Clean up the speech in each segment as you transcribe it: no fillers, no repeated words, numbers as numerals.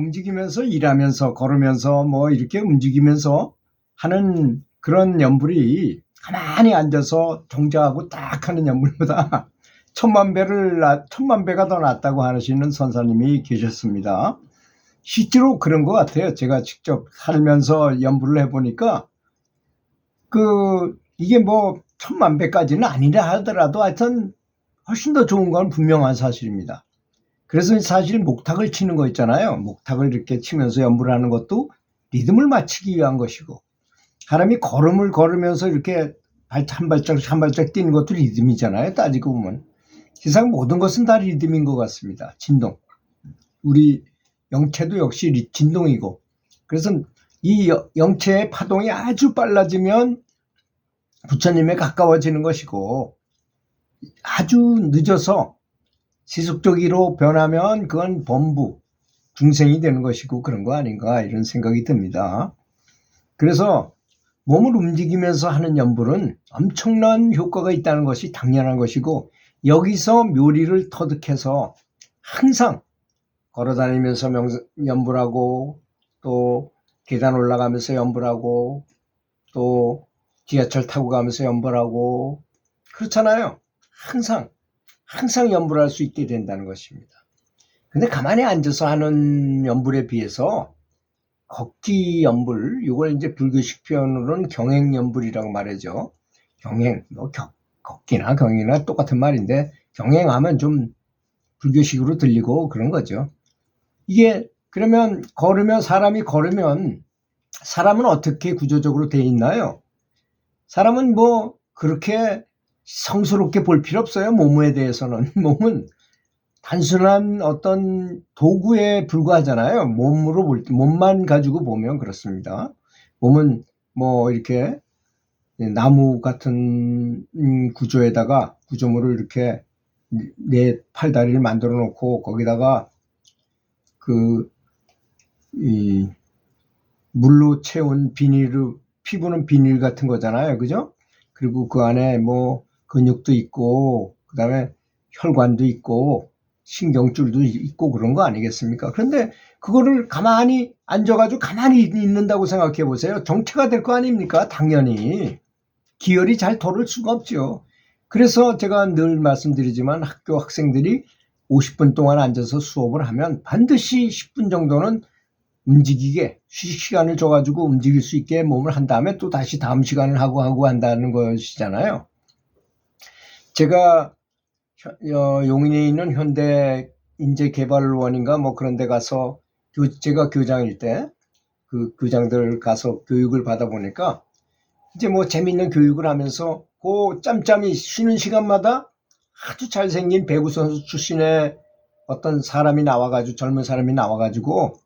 움직이면서 일하면서 걸으면서 뭐 이렇게 움직이면서 하는 그런 연불이 가만히 앉아서 종자하고 딱 하는 연불보다 천만 배가 더 낫다고 하시는 선사님이 계셨습니다. 실제로 그런 것 같아요. 제가 직접 살면서 연불을 해보니까 이게 뭐 천만 배까지는 아니라 하더라도 하여튼 훨씬 더 좋은 건 분명한 사실입니다. 그래서 사실 목탁을 치는 거 있잖아요. 목탁을 이렇게 치면서 연불을 하는 것도 리듬을 맞추기 위한 것이고, 사람이 걸음을 걸으면서 이렇게 한 발짝 한 발짝 뛰는 것도 리듬이잖아요. 따지고 보면 세상 모든 것은 다 리듬인 것 같습니다. 진동, 우리 영체도 역시 진동이고, 그래서 이 영체의 파동이 아주 빨라지면 부처님에 가까워지는 것이고, 아주 늦어서 지속적으로 변하면 그건 범부, 중생이 되는 것이고 그런 거 아닌가 이런 생각이 듭니다. 그래서 몸을 움직이면서 하는 연불은 엄청난 효과가 있다는 것이 당연한 것이고, 여기서 묘리를 터득해서 항상 걸어다니면서 연불하고, 또 계단 올라가면서 연불하고, 또 지하철 타고 가면서 연불하고, 그렇잖아요. 항상 연불할 수 있게 된다는 것입니다. 근데 가만히 앉아서 하는 연불에 비해서 걷기 연불, 이걸 이제 불교식 표현으로는 경행연불이라고 말하죠. 경행, 걷기나 경이나 똑같은 말인데, 경행하면 좀 불교식으로 들리고 그런 거죠. 이게 그러면 사람이 걸으면 사람은 어떻게 구조적으로 돼 있나요? 사람은 뭐 그렇게 성스럽게 볼 필요 없어요. 몸에 대해서는. 몸은 단순한 어떤 도구에 불과하잖아요. 몸만 가지고 보면 그렇습니다. 몸은 뭐 이렇게 나무 같은 구조에다가 구조물을 이렇게 내 팔다리를 만들어 놓고 거기다가 이 물로 채운 피부는 비닐 같은 거잖아요. 그죠? 그리고 그 안에 뭐 근육도 있고, 그 다음에 혈관도 있고, 신경줄도 있고 그런 거 아니겠습니까? 그런데 그거를 가만히 앉아가지고 가만히 있는다고 생각해 보세요. 정체가 될 거 아닙니까? 당연히. 기혈이 잘 돌을 수가 없죠. 그래서 제가 늘 말씀드리지만 학교 학생들이 50분 동안 앉아서 수업을 하면 반드시 10분 정도는 움직이게 휴식 시간을 줘가지고 움직일 수 있게 몸을 한 다음에 또 다시 다음 시간을 하고 한다는 것이잖아요. 제가 용인에 있는 현대인재개발원인가 뭐 그런 데 가서 제가 교장일 때 그 교장들 가서 교육을 받아보니까 이제 뭐 재밌는 교육을 하면서 그 짬짬이 쉬는 시간마다 아주 잘생긴 배구 선수 출신의 어떤 사람이 나와가지고, 젊은 사람이 나와가지고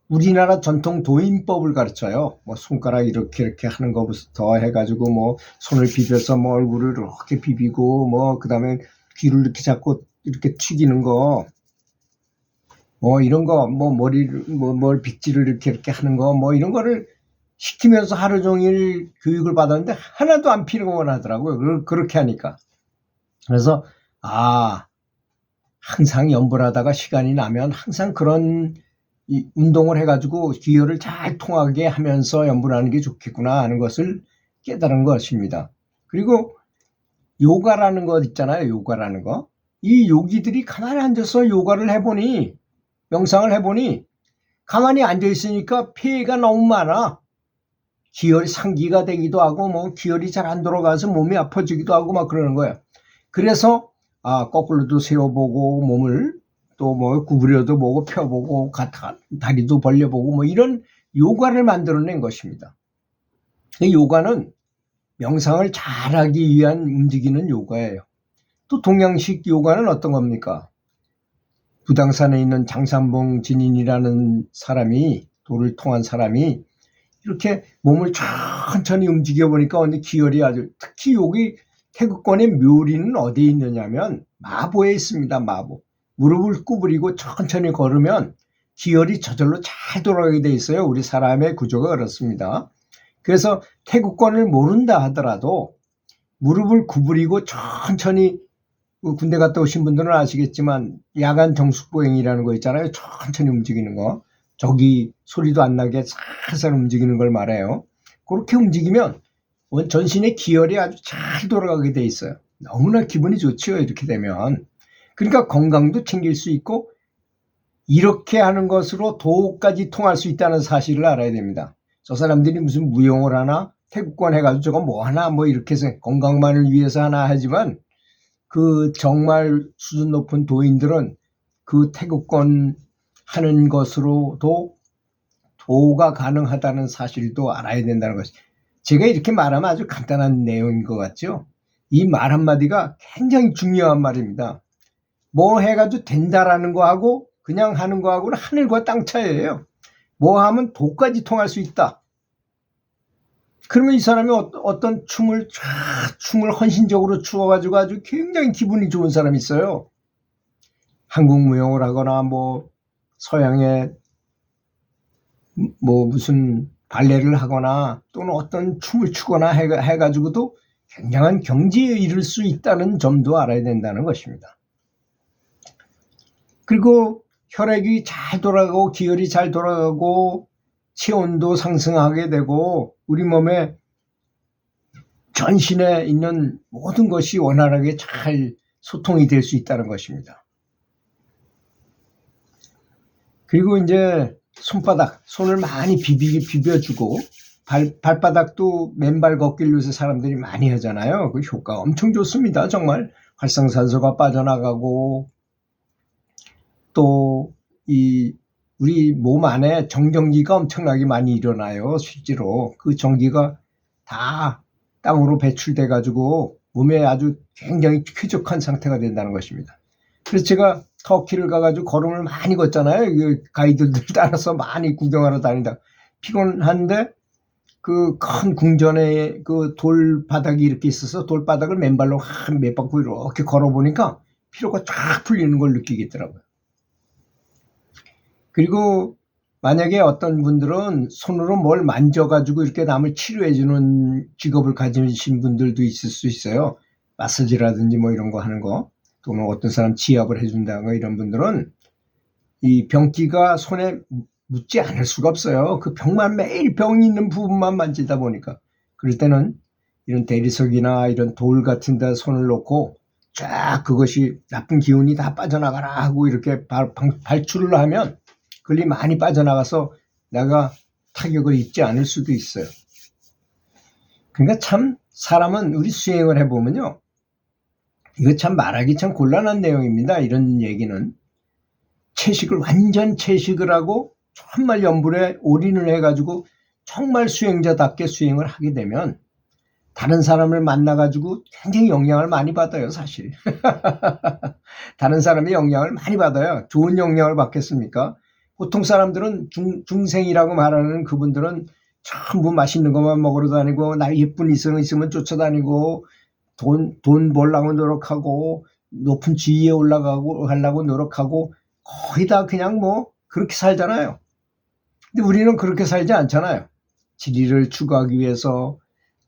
우리나라 전통 도인법을 가르쳐요. 뭐 손가락 이렇게 하는 것부터 해가지고 뭐 손을 비벼서 뭐 얼굴을 이렇게 비비고 뭐 그다음에 귀를 이렇게 잡고 이렇게 튀기는 거, 뭐 이런 거, 뭐 머리를 뭘 빗질을 이렇게 하는 거, 뭐 이런 거를 시키면서 하루 종일 교육을 받았는데 하나도 안 피곤하더라고요. 그렇게 하니까. 그래서 항상 연불하다가 시간이 나면 항상 그런 운동을 해가지고 기혈을 잘 통하게 하면서 연불하는 게 좋겠구나 하는 것을 깨달은 것입니다. 그리고 요가라는 것 있잖아요. 요가라는 거. 이 요기들이 가만히 앉아서 요가를 해보니, 명상을 해보니 가만히 앉아있으니까 폐가 너무 많아. 기혈이 상기가 되기도 하고 뭐 기혈이 잘 안 돌아가서 몸이 아파지기도 하고 막 그러는 거예요. 그래서 거꾸로도 세워보고 몸을 또 뭐 구부려도 보고 펴보고 다리도 벌려보고 뭐 이런 요가를 만들어낸 것입니다. 요가는 명상을 잘하기 위한 움직이는 요가예요. 또 동양식 요가는 어떤 겁니까? 부당산에 있는 장산봉 진인이라는 사람이, 도를 통한 사람이 이렇게 몸을 천천히 움직여 보니까 근데 기혈이 특히 여기 태국권의 묘리는 어디에 있느냐면 마보에 있습니다. 마보. 무릎을 구부리고 천천히 걸으면 기혈이 저절로 잘 돌아가게 돼 있어요. 우리 사람의 구조가 그렇습니다. 그래서 태국권을 모른다 하더라도 무릎을 구부리고 천천히, 군대 갔다 오신 분들은 아시겠지만 야간 정숙보행이라는 거 있잖아요. 천천히 움직이는 거. 저기 소리도 안 나게 살살 움직이는 걸 말해요. 그렇게 움직이면 전신의 기혈이 아주 잘 돌아가게 돼 있어요. 너무나 기분이 좋지요, 이렇게 되면. 그러니까 건강도 챙길 수 있고 이렇게 하는 것으로 도까지 통할 수 있다는 사실을 알아야 됩니다. 저 사람들이 무슨 무용을 하나 태국권 해가지고 저거 뭐 하나 뭐 이렇게 해서 건강만을 위해서 하나 하지만 그 정말 수준 높은 도인들은 그 태국권 하는 것으로도 도가 가능하다는 사실도 알아야 된다는 것이, 제가 이렇게 말하면 아주 간단한 내용인 것 같죠. 이 말 한마디가 굉장히 중요한 말입니다. 뭐 해가지고 된다라는 거하고 그냥 하는 거하고는 하늘과 땅 차이예요. 뭐 하면 도까지 통할 수 있다. 그러면 이 사람이 어떤 춤을 헌신적으로 추어가지고 아주 굉장히 기분이 좋은 사람이 있어요. 한국 무용을 하거나 뭐 서양의 뭐 무슨 발레를 하거나 또는 어떤 춤을 추거나 해가지고도 굉장한 경지에 이를 수 있다는 점도 알아야 된다는 것입니다. 그리고 혈액이 잘 돌아가고 기혈이 잘 돌아가고 체온도 상승하게 되고 우리 몸에 전신에 있는 모든 것이 원활하게 잘 소통이 될 수 있다는 것입니다. 그리고 이제 손을 많이 비벼주고 발바닥도 맨발 걷기를 요새 사람들이 많이 하잖아요. 그 효과가 엄청 좋습니다. 정말 활성산소가 빠져나가고 또 우리 몸 안에 정전기가 엄청나게 많이 일어나요. 실제로 그 전기가 다 땅으로 배출돼 가지고 몸에 아주 굉장히 쾌적한 상태가 된다는 것입니다. 그래서 제가 터키를 가가지고 걸음을 많이 걷잖아요. 가이드들 따라서 많이 구경하러 다니다. 피곤한데 그 큰 궁전에 그 돌바닥이 이렇게 있어서 돌바닥을 맨발로 한 몇 바퀴 이렇게 걸어보니까 피로가 쫙 풀리는 걸 느끼겠더라고요. 그리고 만약에 어떤 분들은 손으로 뭘 만져가지고 이렇게 남을 치료해주는 직업을 가지신 분들도 있을 수 있어요. 마사지라든지 뭐 이런 거 하는 거, 또는 어떤 사람 치약을 해준다든가 이런 분들은 이 병기가 손에 묻지 않을 수가 없어요. 그 병만 매일 병이 있는 부분만 만지다 보니까. 그럴 때는 이런 대리석이나 이런 돌 같은 데 손을 놓고 쫙 그것이 나쁜 기운이 다 빠져나가라 하고 이렇게 발출을 하면 그걸이 많이 빠져나가서 내가 타격을 입지 않을 수도 있어요. 그러니까 참 사람은 우리 수행을 해보면요. 이거 참 말하기 참 곤란한 내용입니다. 이런 얘기는. 완전 채식을 하고 정말 염불에 올인을 해가지고 정말 수행자답게 수행을 하게 되면 다른 사람을 만나가지고 굉장히 영향을 많이 받아요, 사실. 다른 사람의 영향을 많이 받아요. 좋은 영향을 받겠습니까? 보통 사람들은 중생이라고 말하는 그분들은 전부 맛있는 것만 먹으러 다니고 나 예쁜 이성 있으면 쫓아다니고 돈 벌려고 노력하고 높은 지위에 올라가고 하려고 노력하고 거의 다 그냥 뭐 그렇게 살잖아요. 근데 우리는 그렇게 살지 않잖아요. 지리를 추구하기 위해서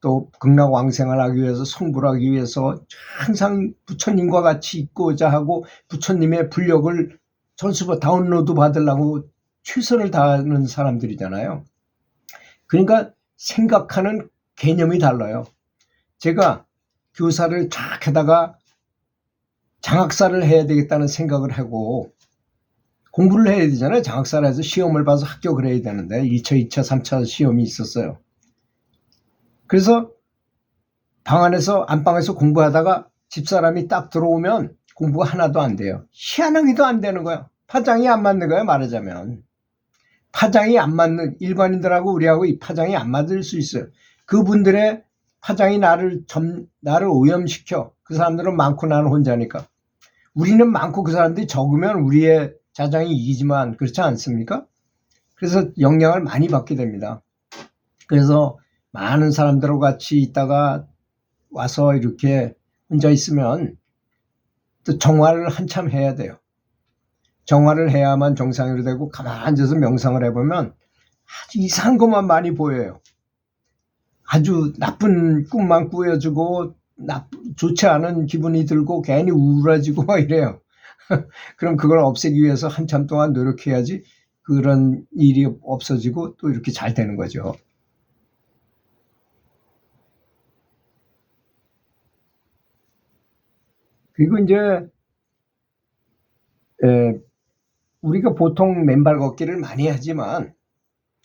또 극락왕생을 하기 위해서 성불 하기 위해서 항상 부처님과 같이 있고자 하고 부처님의 불력을 전수받 다운로드 받으려고 최선을 다하는 사람들이잖아요. 그러니까 생각하는 개념이 달라요. 제가 교사를 쫙 하다가 장학사를 해야 되겠다는 생각을 하고 공부를 해야 되잖아요. 장학사를 해서 시험을 봐서 합격을 해야 되는데 1차, 2차, 3차 시험이 있었어요. 그래서 안방에서 공부하다가 집사람이 딱 들어오면 공부가 하나도 안 돼요. 희한하게도 안 되는 거야. 파장이 안 맞는 거야, 말하자면. 파장이 안 맞는, 일반인들하고 우리하고 이 파장이 안 맞을 수 있어요. 그분들의 파장이 나를 오염시켜. 그 사람들은 많고 나는 혼자니까. 우리는 많고 그 사람들이 적으면 우리의 자장이 이기지만 그렇지 않습니까? 그래서 영향을 많이 받게 됩니다. 그래서 많은 사람들하고 같이 있다가 와서 이렇게 혼자 있으면 또 정화를 한참 해야 돼요. 정화를 해야만 정상으로 되고 가만히 앉아서 명상을 해보면 아주 이상한 것만 많이 보여요. 아주 나쁜 꿈만 꾸어지고 좋지 않은 기분이 들고 괜히 우울해지고 막 이래요. 그럼 그걸 없애기 위해서 한참 동안 노력해야지 그런 일이 없어지고 또 이렇게 잘 되는 거죠. 그리고 이제 우리가 보통 맨발 걷기를 많이 하지만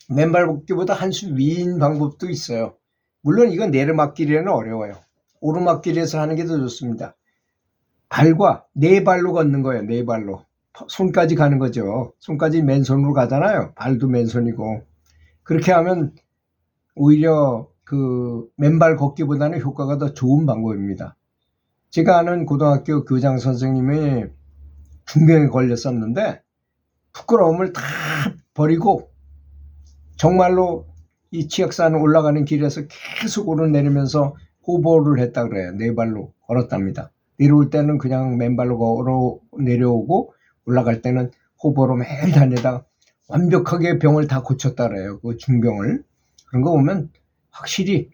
맨발 걷기보다 한 수 위인 방법도 있어요. 물론 이건 내리막길에는 어려워요. 오르막길에서 하는 게 더 좋습니다. 발과 네 발로 걷는 거예요. 네 발로. 손까지 가는 거죠. 손까지 맨손으로 가잖아요. 발도 맨손이고. 그렇게 하면 오히려 그 맨발 걷기보다는 효과가 더 좋은 방법입니다. 제가 아는 고등학교 교장 선생님이 중병에 걸렸었는데 부끄러움을 다 버리고 정말로 이 지역산 올라가는 길에서 계속 오르내리면서 호보를 했다 그래요. 네 발로 걸었답니다. 내려올 때는 그냥 맨발로 걸어 내려오고 올라갈 때는 호보로 매일 다니다가 완벽하게 병을 다 고쳤다 그래요. 그 중병을. 그런 거 보면 확실히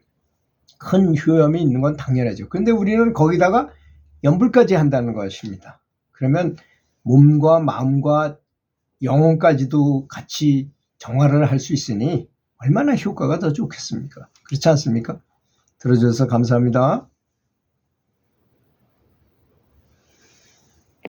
큰 효험이 있는 건 당연하죠. 근데 우리는 거기다가 연불까지 한다는 것입니다. 그러면 몸과 마음과 영혼까지도 같이 정화를 할 수 있으니 얼마나 효과가 더 좋겠습니까? 그렇지 않습니까? 들어주셔서 감사합니다.